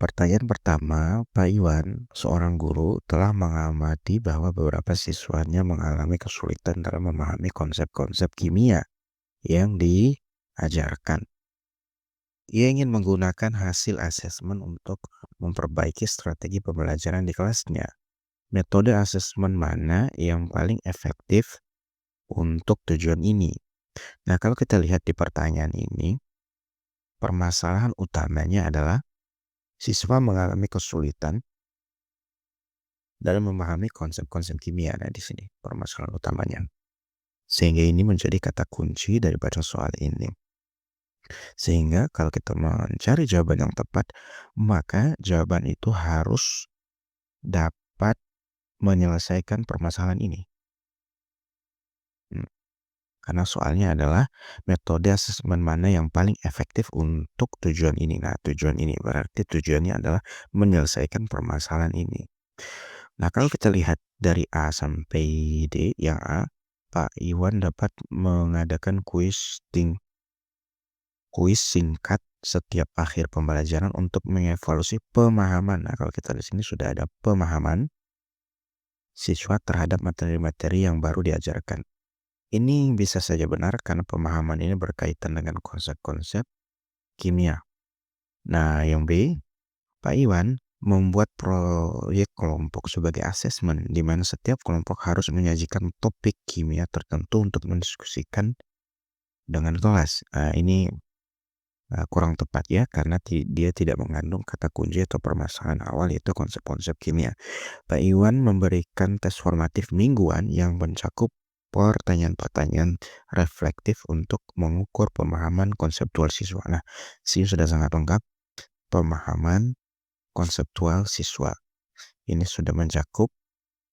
Pertanyaan pertama, Pak Iwan, seorang guru, telah mengamati bahwa beberapa siswanya mengalami kesulitan dalam memahami konsep-konsep kimia yang diajarkan. Ia ingin menggunakan hasil asesmen untuk memperbaiki strategi pembelajaran di kelasnya. Metode asesmen mana yang paling efektif untuk tujuan ini? Nah, kalau kita lihat di pertanyaan ini, permasalahan utamanya adalah siswa mengalami kesulitan dalam memahami konsep-konsep kimia. Nah, di sini permasalahan utamanya. Sehingga ini menjadi kata kunci daripada soal ini. Sehingga kalau kita mencari jawaban yang tepat, maka jawaban itu harus dapat menyelesaikan permasalahan ini. Karena soalnya adalah metode asesmen mana yang paling efektif untuk tujuan ini. Nah, tujuan ini berarti tujuannya adalah menyelesaikan permasalahan ini. Nah, kalau kita lihat dari A sampai D, yang A, Pak Iwan dapat mengadakan kuis singkat setiap akhir pembelajaran untuk mengevaluasi pemahaman. Nah, kalau kita di sini sudah ada pemahaman siswa terhadap materi-materi yang baru diajarkan. Ini bisa saja benar karena pemahaman ini berkaitan dengan konsep-konsep kimia. Nah, yang B, Pak Iwan membuat proyek kelompok sebagai asesmen di mana setiap kelompok harus menyajikan topik kimia tertentu untuk mendiskusikan dengan kelas. Ini kurang tepat ya, karena dia tidak mengandung kata kunci atau permasalahan awal, yaitu konsep-konsep kimia. Pak Iwan memberikan tes formatif mingguan yang mencakup pertanyaan-pertanyaan reflektif untuk mengukur pemahaman konseptual siswa. Nah, sini sudah sangat lengkap. Pemahaman konseptual siswa ini sudah mencakup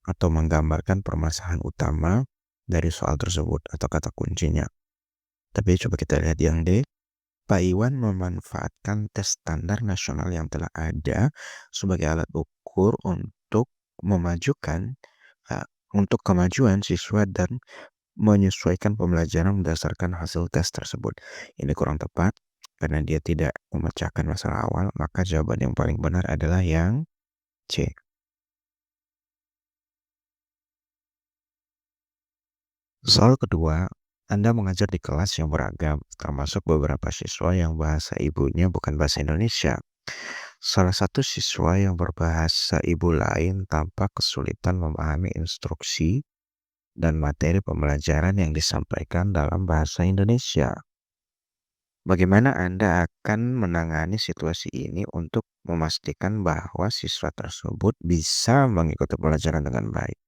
atau menggambarkan permasalahan utama dari soal tersebut atau kata kuncinya. Tapi coba kita lihat yang D. Pak Iwan memanfaatkan tes standar nasional yang telah ada sebagai alat ukur untuk untuk kemajuan siswa dan menyesuaikan pembelajaran berdasarkan hasil tes tersebut. Ini kurang tepat karena dia tidak memecahkan masalah awal, maka jawaban yang paling benar adalah yang C. Soal kedua, Anda mengajar di kelas yang beragam, termasuk beberapa siswa yang bahasa ibunya bukan bahasa Indonesia. Salah satu siswa yang berbahasa ibu lain tampak kesulitan memahami instruksi dan materi pembelajaran yang disampaikan dalam bahasa Indonesia. Bagaimana Anda akan menangani situasi ini untuk memastikan bahwa siswa tersebut bisa mengikuti pelajaran dengan baik?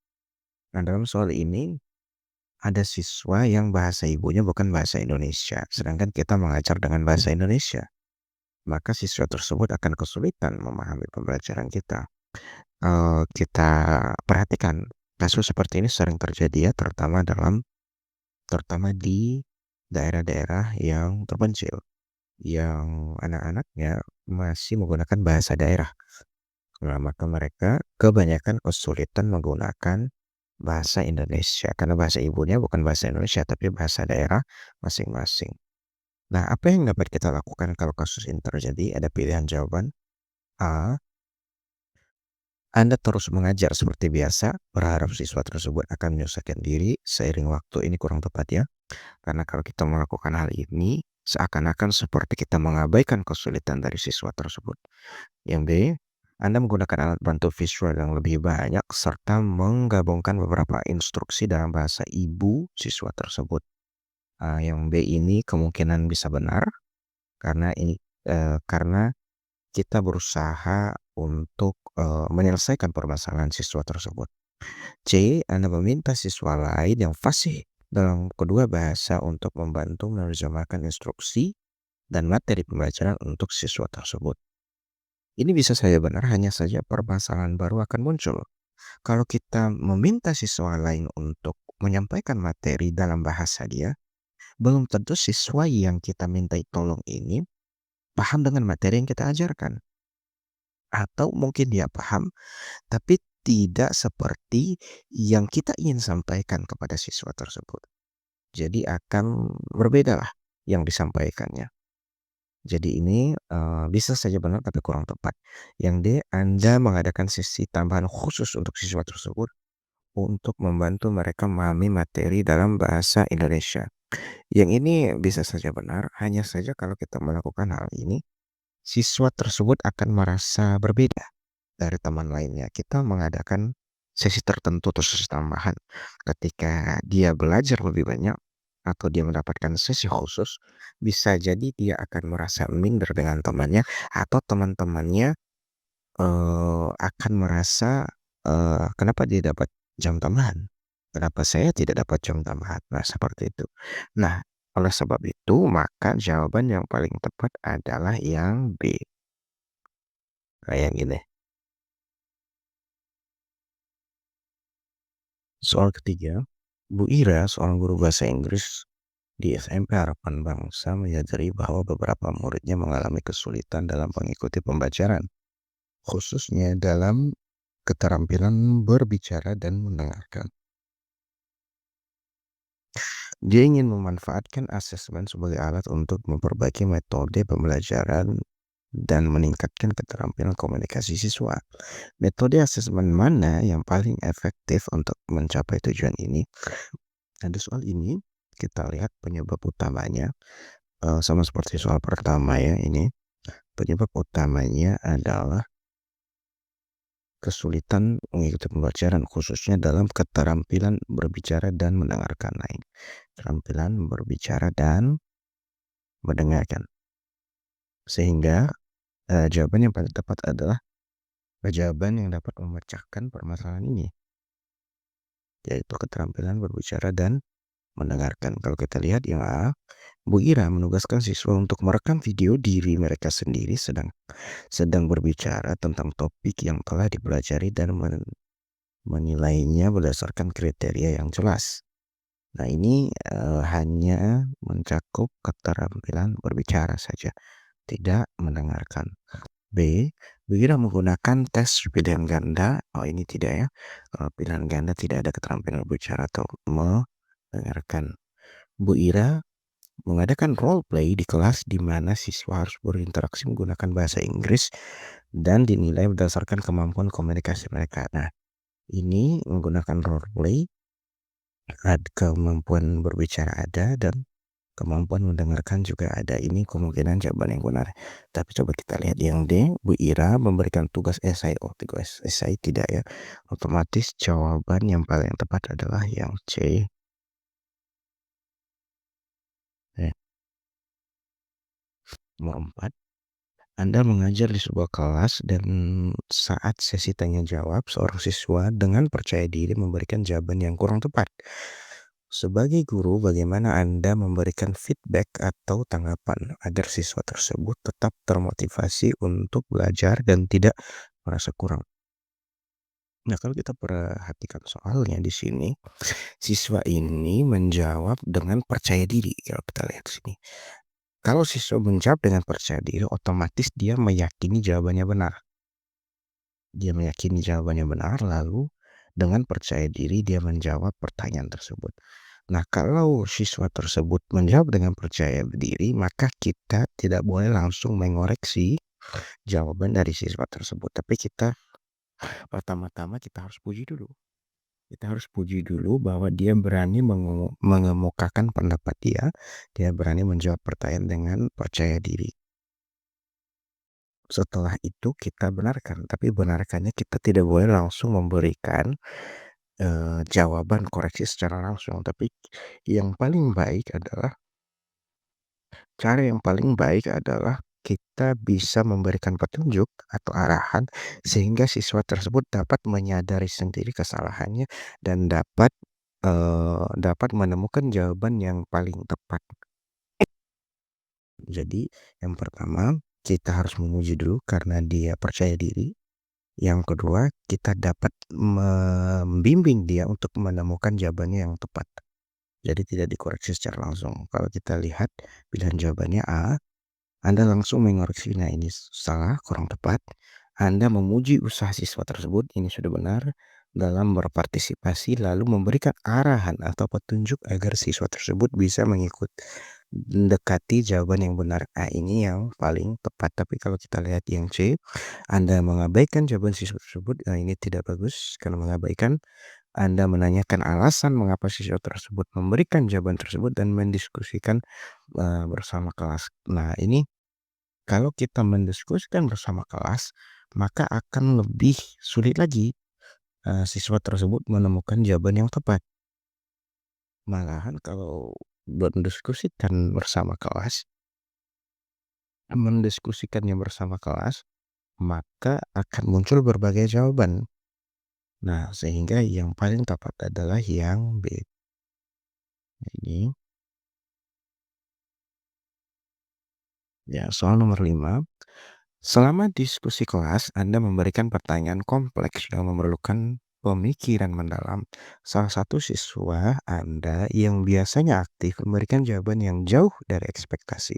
Nah, dalam soal ini, ada siswa yang bahasa ibunya bukan bahasa Indonesia, sedangkan kita mengajar dengan bahasa Indonesia. Maka siswa tersebut akan kesulitan memahami pembelajaran kita. Kita perhatikan, kasus seperti ini sering terjadi ya, terutama di daerah-daerah yang terpencil, yang anak-anaknya masih menggunakan bahasa daerah. Nah, maka mereka kebanyakan kesulitan menggunakan bahasa Indonesia karena bahasa ibunya bukan bahasa Indonesia tapi bahasa daerah masing-masing. Nah, apa yang dapat kita lakukan kalau kasus ini terjadi? Ada pilihan jawaban. A. Anda terus mengajar seperti biasa, berharap siswa tersebut akan menyelesaikan diri seiring waktu. Ini kurang tepat ya. Karena kalau kita melakukan hal ini, seakan-akan seperti kita mengabaikan kesulitan dari siswa tersebut. Yang B, Anda menggunakan alat bantu visual yang lebih banyak serta menggabungkan beberapa instruksi dalam bahasa ibu siswa tersebut. Yang B ini kemungkinan bisa benar karena kita berusaha untuk menyelesaikan permasalahan siswa tersebut. C, Anda meminta siswa lain yang fasih dalam kedua bahasa untuk membantu menerjemahkan instruksi dan materi pembelajaran untuk siswa tersebut. Ini bisa saja benar, hanya saja permasalahan baru akan muncul. Kalau kita meminta siswa lain untuk menyampaikan materi dalam bahasa dia, belum tentu siswa yang kita mintai tolong ini paham dengan materi yang kita ajarkan. Atau mungkin dia paham, tapi tidak seperti yang kita ingin sampaikan kepada siswa tersebut. Jadi akan berbeda lah yang disampaikannya. Jadi ini bisa saja benar tapi kurang tepat. Yang D, Anda mengadakan sesi tambahan khusus untuk siswa tersebut untuk membantu mereka memahami materi dalam bahasa Indonesia. Yang ini bisa saja benar, hanya saja kalau kita melakukan hal ini, siswa tersebut akan merasa berbeda dari teman lainnya. Kita mengadakan sesi tertentu atau sesi tambahan. Ketika dia belajar lebih banyak atau dia mendapatkan sesi khusus, bisa jadi dia akan merasa minder dengan temannya atau teman-temannya akan merasa, kenapa dia dapat jam tambahan? Kenapa saya tidak dapat jam tambahan? Nah, seperti itu. Nah, oleh sebab itu, maka jawaban yang paling tepat adalah yang B. Kayak gini. Soal ketiga, Bu Ira, seorang guru bahasa Inggris di SMP Harapan Bangsa, menyadari bahwa beberapa muridnya mengalami kesulitan dalam mengikuti pembelajaran, khususnya dalam keterampilan berbicara dan mendengarkan. Dia ingin memanfaatkan asesmen sebagai alat untuk memperbaiki metode pembelajaran dan meningkatkan keterampilan komunikasi siswa. Metode asesmen mana yang paling efektif untuk mencapai tujuan ini? Nah, di soal ini kita lihat penyebab utamanya, sama seperti soal pertama ya ini. Penyebab utamanya adalah kesulitan mengikuti pembelajaran khususnya dalam keterampilan berbicara dan mendengarkan. Nah, ini keterampilan berbicara dan mendengarkan. Sehingga jawaban yang paling tepat adalah jawaban yang dapat memecahkan permasalahan ini, yaitu keterampilan berbicara dan mendengarkan. Kalau kita lihat yang A, Bu Ira menugaskan siswa untuk merekam video diri mereka sendiri sedang berbicara tentang topik yang telah dipelajari dan menilainya berdasarkan kriteria yang jelas. Nah, ini hanya mencakup keterampilan berbicara saja, tidak mendengarkan. B, Bu Ira menggunakan tes pilihan ganda. Oh, ini tidak ya. Pilihan ganda tidak ada keterampilan berbicara atau mendengarkan. Bu Ira mengadakan role play di kelas di mana siswa harus berinteraksi menggunakan bahasa Inggris dan dinilai berdasarkan kemampuan komunikasi mereka. Nah, ini menggunakan role play, kemampuan berbicara ada dan kemampuan mendengarkan juga ada. Ini kemungkinan jawaban yang benar. Tapi coba kita lihat yang D, Bu Ira memberikan tugas esai. Oh, tugas esai tidak ya. Otomatis jawaban yang paling tepat adalah yang C. Ya. Nomor 4. Anda mengajar di sebuah kelas dan saat sesi tanya jawab, seorang siswa dengan percaya diri memberikan jawaban yang kurang tepat. Sebagai guru, bagaimana Anda memberikan feedback atau tanggapan agar siswa tersebut tetap termotivasi untuk belajar dan tidak merasa kurang? Nah, kalau kita perhatikan soalnya di sini, siswa ini menjawab dengan percaya diri. Kalau kita lihat di sini, kalau siswa menjawab dengan percaya diri, otomatis dia meyakini jawabannya benar. Dia meyakini jawabannya benar, lalu dengan percaya diri dia menjawab pertanyaan tersebut. Nah, kalau siswa tersebut menjawab dengan percaya diri, maka kita tidak boleh langsung mengoreksi jawaban dari siswa tersebut. Tapi kita pertama-tama kita harus puji dulu. Kita harus puji dulu bahwa dia berani mengemukakan pendapat dia berani menjawab pertanyaan dengan percaya diri. Setelah itu kita benarkan, tapi benarkannya kita tidak boleh langsung memberikan jawaban koreksi secara langsung. Tapi cara yang paling baik adalah kita bisa memberikan petunjuk atau arahan sehingga siswa tersebut dapat menyadari sendiri kesalahannya dan dapat menemukan jawaban yang paling tepat. Jadi yang pertama, kita harus memuji dulu karena dia percaya diri. Yang kedua, kita dapat membimbing dia untuk menemukan jawabannya yang tepat. Jadi tidak dikoreksi secara langsung. Kalau kita lihat pilihan jawabannya A, Anda langsung mengoreksi, nah ini salah, kurang tepat. Anda memuji usaha siswa tersebut, ini sudah benar, dalam berpartisipasi lalu memberikan arahan atau petunjuk agar siswa tersebut bisa mengikuti mendekati jawaban yang benar. Ini yang paling tepat. Tapi kalau kita lihat yang C, Anda mengabaikan jawaban siswa tersebut, ini tidak bagus karena mengabaikan. Anda menanyakan alasan mengapa siswa tersebut memberikan jawaban tersebut dan mendiskusikan bersama kelas. Nah, ini kalau kita mendiskusikan bersama kelas, maka akan lebih sulit lagi siswa tersebut menemukan jawaban yang tepat. Malahan kalau mendiskusikannya bersama kelas, maka akan muncul berbagai jawaban. Nah, sehingga yang paling tepat adalah yang B. Ini ya, soal nomor 5. Selama diskusi kelas, Anda memberikan pertanyaan kompleks yang memerlukan pemikiran mendalam. Salah satu siswa Anda yang biasanya aktif memberikan jawaban yang jauh dari ekspektasi.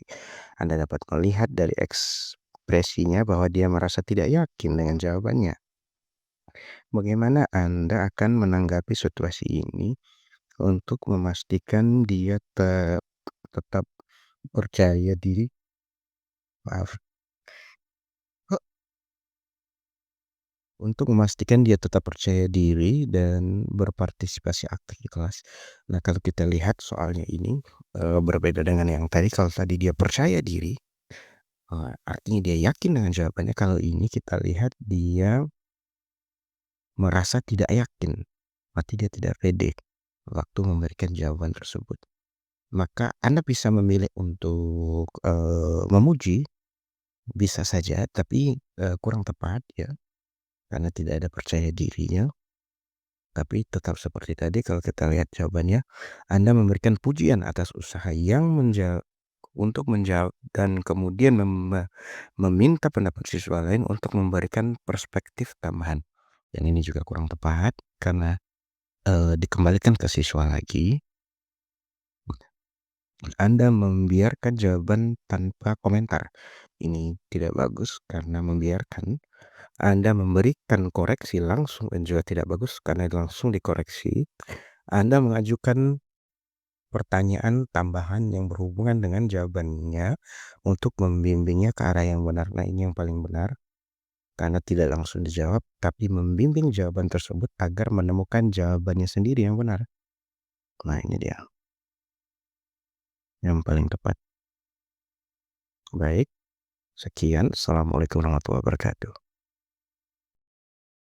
Anda dapat melihat dari ekspresinya bahwa dia merasa tidak yakin dengan jawabannya. Bagaimana Anda akan menanggapi situasi ini untuk memastikan dia tetap percaya diri? Maaf. Untuk memastikan dia tetap percaya diri dan berpartisipasi aktif di kelas. Nah, kalau kita lihat soalnya ini berbeda dengan yang tadi. Kalau tadi dia percaya diri, artinya dia yakin dengan jawabannya. Kalau ini kita lihat dia merasa tidak yakin, berarti dia tidak pede waktu memberikan jawaban tersebut. Maka Anda bisa memilih untuk memuji, bisa saja, tapi kurang tepat ya, karena tidak ada percaya dirinya. Tapi tetap seperti tadi, kalau kita lihat jawabannya, Anda memberikan pujian atas usaha yang untuk menjawab dan kemudian meminta pendapat siswa lain untuk memberikan perspektif tambahan. Yang ini juga kurang tepat karena dikembalikan ke siswa lagi. Anda membiarkan jawaban tanpa komentar. Ini tidak bagus karena membiarkan. Anda memberikan koreksi langsung dan juga tidak bagus karena langsung dikoreksi. Anda mengajukan pertanyaan tambahan yang berhubungan dengan jawabannya untuk membimbingnya ke arah yang benar. Nah, ini yang paling benar karena tidak langsung dijawab, tapi membimbing jawaban tersebut agar menemukan jawabannya sendiri yang benar. Nah, ini dia yang paling tepat. Baik, sekian. Assalamualaikum warahmatullahi wabarakatuh.